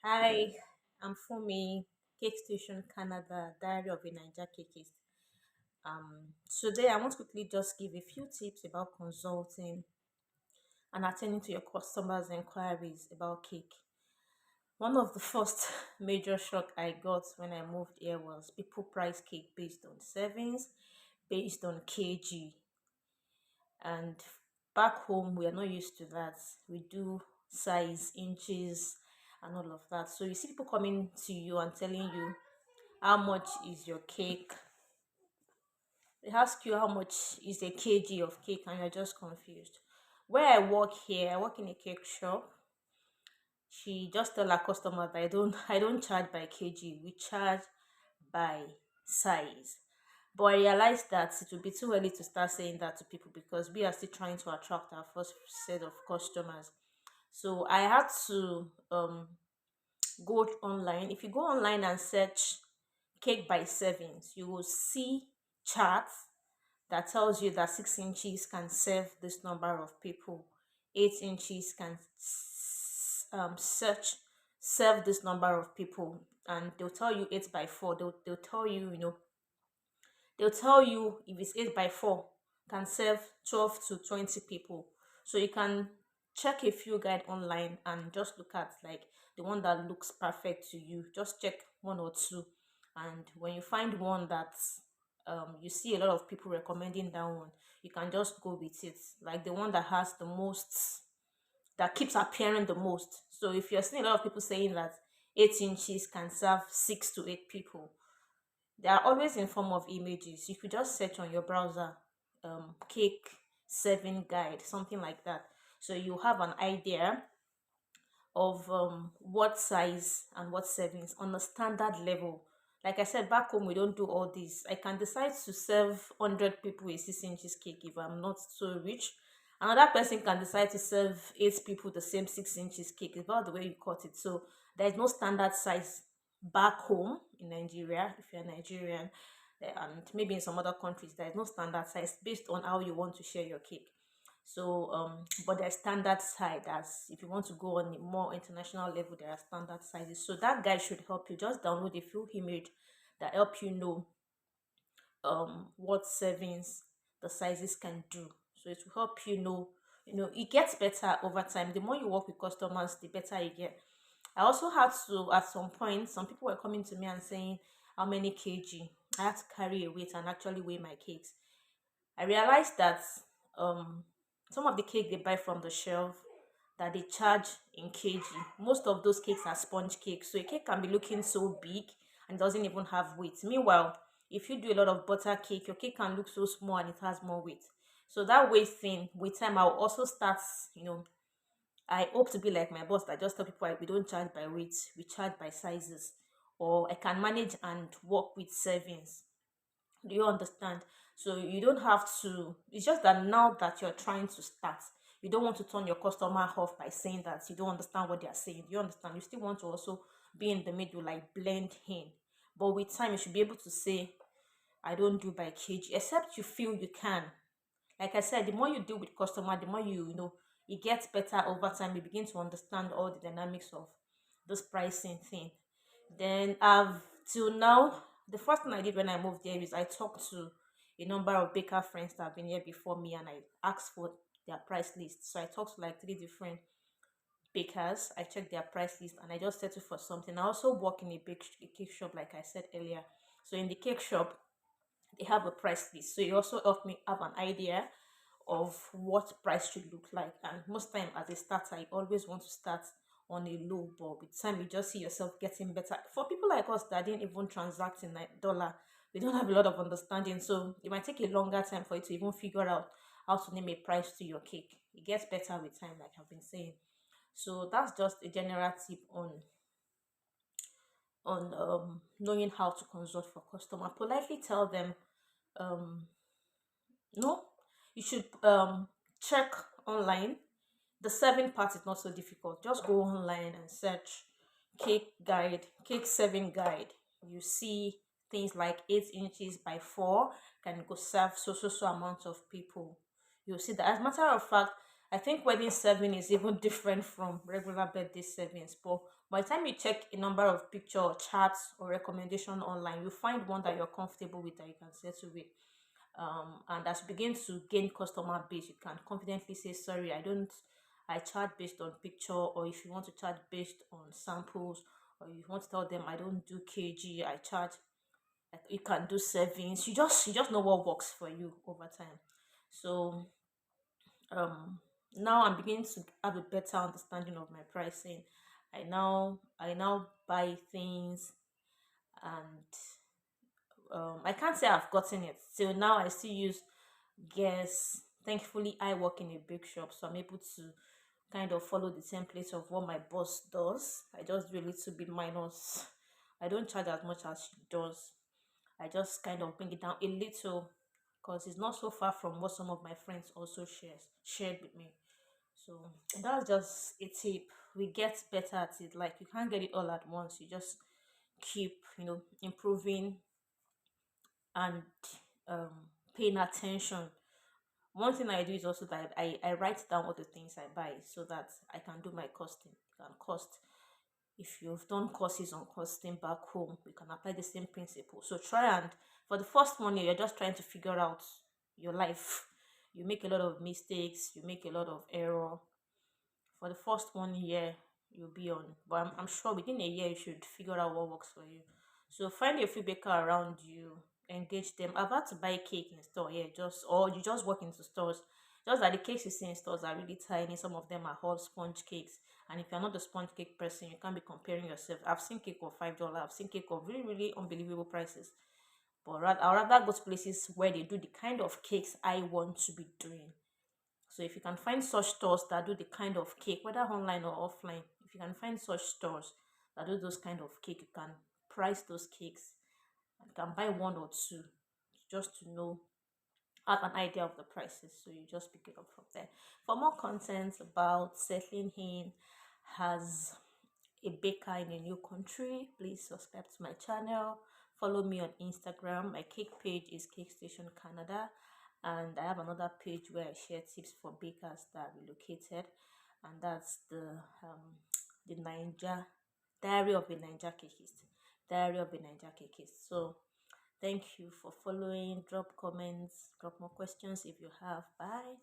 Hi, I'm Fumi, Cake Station Canada, Diary of a Niger Cakeist. Today I want to quickly just give a few tips about consulting and attending to your customers' inquiries about cake. One of the first major shock I got when I moved here was people price cake based on servings, based on kg, and back home we are not used to that. We do size, inches, and all of that. So you see people coming to you and telling you how much is your cake. They ask you how much is a kg of cake, and you're just confused. Where I work here, I work in a cake shop. She just tell her customer that I don't charge by kg. We charge by size. But I realized that it would be too early to start saying that to people because we are still trying to attract our first set of customers. So I had to go online. If you go online and search cake by servings, you will see charts that tells you that 6 inches can serve this number of people, 8 inches can search serve this number of people, and they'll tell you 8 by 4. They'll tell you, they'll tell you if it's 8 by 4 can serve 12 to 20 people. So you can check a few guide online and just look at like the one that looks perfect to you. Just check one or two, and when you find one that you see a lot of people recommending that one, you can just go with it. Like the one that has the most, that keeps appearing the most. So if you're seeing a lot of people saying that 8 inches can serve 6 to 8 people, they are always in form of images. You could just search on your browser, cake serving guide, something like that. So you have an idea of what size and what servings on a standard level. Like I said, back home we don't do all this. I can decide to serve 100 people a 6 inches cake if I'm not so rich. Another person can decide to serve 8 people the same 6 inches cake. It's about the way you cut it. So there is no standard size back home in Nigeria. If you're Nigerian, and maybe in some other countries, there is no standard size based on how you want to share your cake. So, but there's standard size. As if you want to go on a more international level, there are standard sizes. So that guide should help you. Just download a few image that help you know what servings the sizes can do. So it will help you know. It gets better over time. The more you work with customers, the better you get. I also had to, at some point, some people were coming to me and saying how many kg. I had to carry a weight and actually weigh my cakes. I realized that um some of the cake they buy from the shelf that they charge in kg, most of those cakes are sponge cakes. So a cake can be looking so big and doesn't even have weight. Meanwhile, if you do a lot of butter cake, your cake can look so small and it has more weight. So that weight thing, with time, I'll also start, I hope to be like my boss that just tell people we don't charge by weight, we charge by sizes. Or I can manage and work with servings. Do you understand? So you don't have to, it's just that now that you're trying to start, you don't want to turn your customer off by saying that you don't understand what they're saying. Do you understand? You still want to also be in the middle, like blend in. But with time, you should be able to say, I don't do by kg, except you feel you can. Like I said, the more you deal with customer, the more it gets better over time. You begin to understand all the dynamics of this pricing thing. Then I've till now, the first thing I did when I moved here is I talked to a number of baker friends that have been here before me, and I asked for their price list. So I talked to like three different bakers. I checked their price list and I just settled for something. I also work in a cake shop, like I said earlier. So in the cake shop, they have a price list. So it also helped me have an idea of what price should look like. And most time as a starter, you always want to start on a low, but with time you just see yourself getting better. For people like us that didn't even transact in like dollar, we don't have a lot of understanding. So it might take a longer time for you to even figure out how to name a price to your cake. It gets better with time, like I've been saying. So that's just a general tip on knowing how to consult for customer. Politely tell them no, you should check online. The serving part is not so difficult. Just go online and search cake serving guide. You see things like 8 inches by 4 can go serve so amount of people. You'll see that. As a matter of fact, I think wedding serving is even different from regular birthday servings. But By the time you check a number of picture or charts or recommendation online, you find one that you're comfortable with, that you can settle with. And as you begin to gain customer base, you can confidently say, sorry, I charge based on picture. Or if you want to charge based on samples, or you want to tell them I don't do kg, I charge, like, you can do savings. You just know what works for you over time. So um now I'm beginning to have a better understanding of my pricing. I now buy things, and I can't say I've gotten it till now. I still use guess. Thankfully, I work in a big shop, so I'm able to kind of follow the template of what my boss does. I just do a little bit minus. I don't charge as much as she does. I just kind of bring it down a little, because it's not so far from what some of my friends also shared with me. So that's just a tip. We get better at it. Like, you can't get it all at once. You just keep, improving and um, paying attention. One thing I do is also that I write down all the things I buy, so that I can do my costing. You can cost. If you've done courses on costing back home, you can apply the same principle. So try, and for the first 1 year, you're just trying to figure out your life. You make a lot of mistakes, you make a lot of error. For the first 1 year, you'll be on, but I'm sure within a year you should figure out what works for you. So find a few baker around you, engage them. I've had to buy cake in store, yeah, just, or you just walk into stores. Just that the cakes you see in stores are really tiny. Some of them are whole sponge cakes, and if you're not a sponge cake person, you can't be comparing yourself. I've seen cake of $5. I've seen cake of really, really unbelievable prices. But I'd rather go to places where they do the kind of cakes I want to be doing. So if you can find such stores that do the kind of cake, whether online or offline, if you can find such stores that do those kind of cake, you can price those cakes, and you can buy one or two, just to know, have an idea of the prices. So you just pick it up from there. For more content about settling in as a baker in a new country, please subscribe to my channel. Follow me on Instagram. My cake page is Cake Station Canada, and I have another page where I share tips for bakers that are relocated, and that's the Ninja Diary of a Ninja Cakeist. Diary of a Ninja Cakeist. So thank you for following. Drop comments, drop more questions if you have. Bye.